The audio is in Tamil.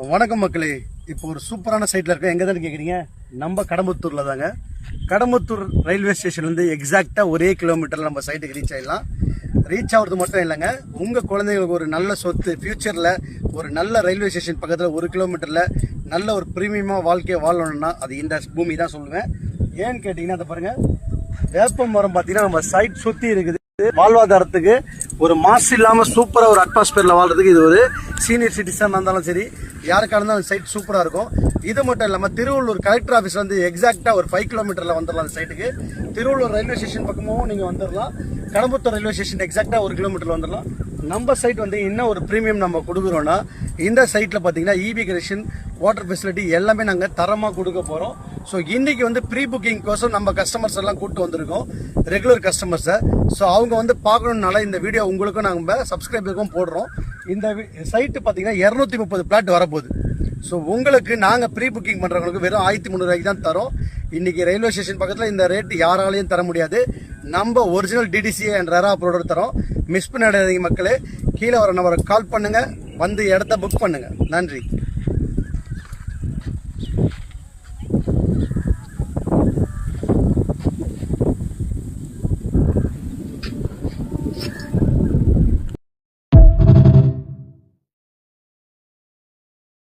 வணக்கம் மக்களே. இப்போ ஒரு சூப்பரான சைட்டில் இருக்க எங்கே தான் கேட்குறீங்க? நம்ம கடம்பத்தூரில் தாங்க. கடம்பத்தூர் ரயில்வே ஸ்டேஷன்லேருந்து எக்ஸாக்டாக ஒரே கிலோமீட்டரில் நம்ம சைட்டுக்கு ரீச் ஆகிடலாம். ரீச் ஆகிறது மட்டும் இல்லைங்க, உங்கள் குழந்தைங்களுக்கு ஒரு நல்ல சொத்து, ஃப்யூச்சரில் ஒரு நல்ல ரயில்வே ஸ்டேஷன் பக்கத்தில் 1 கிலோமீட்டரில் நல்ல ஒரு ப்ரீமியமாக வாழ்க்கையை வாழணும்னா அது இந்த பூமி தான் சொல்லுவேன். ஏன்னு கேட்டிங்கன்னா அதை பாருங்கள், வேப்ப மரம் பார்த்தீங்கன்னா நம்ம சைட் சுற்றி இருக்குது. வாழ்வாதாரத்துக்கு ஒரு மாசு இல்லாமல் சூப்பராக ஒரு அட்மாஸ்பியரில் வாழ்றதுக்கு இது ஒரு சீனியர் சிட்டிசனாக இருந்தாலும் சரி, யாருக்காக இருந்தாலும் சைட் சூப்பராக இருக்கும். இது மட்டும் இல்லாமல் திருவள்ளூர் கலெக்டர் ஆஃபீஸ் வந்து எக்ஸாக்டாக ஒரு 5 கிலோமீட்டரில் வந்துடலாம் அந்த சைட்டுக்கு. திருவள்ளூர் ரயில்வே ஸ்டேஷன் பக்கமும் நீங்கள் வந்துடலாம். கடம்பத்தூர் ரயில்வே ஸ்டேஷன் எக்ஸாக்டாக 1 கிலோமீட்டரில் வந்துடலாம். நம்ம சைட் வந்து இன்னும் ஒரு ப்ரீமியம் நம்ம கொடுக்குறோன்னா, இந்த சைட்டில் பார்த்தீங்கன்னா இபி கனெக்ஷன், வாட்டர் ஃபெசிலிட்டி எல்லாமே நாங்கள் தரமாக கொடுக்க போகிறோம். ஸோ இன்றைக்கி வந்து ப்ரீ புக்கிங் கோசம் நம்ம கஸ்டமர்ஸ் எல்லாம் கூப்பிட்டு வந்திருக்கோம், ரெகுலர் கஸ்டமர்ஸை. ஸோ அவங்க வந்து பார்க்கணுன்னால இந்த வீடியோ உங்களுக்கும் நாங்கள் சப்ஸ்கிரைபருக்கும் போடுறோம். இந்த சைட்டு பார்த்தீங்கன்னா 230 பிளாட் வரப்போகுது. ஸோ உங்களுக்கு நாங்கள் ப்ரீ புக்கிங் பண்ணுறவங்களுக்கு வெறும் 1300 ரூபாய்க்கு தான் தரோம். இன்றைக்கி ரயில்வே ஸ்டேஷன் பக்கத்தில் இந்த ரேட் யாராலையும் தர முடியாது. நம்ம ஒரிஜினல் டிடிசிஏ அண்ட் ரெரா அப்ரோடர் தரோம். மிஸ் பண்ணிடாதீங்க மக்களே. கீழே வர நம்பரை கால் பண்ணுங்கள், வந்து இடத்த புக் பண்ணுங்கள். நன்றி.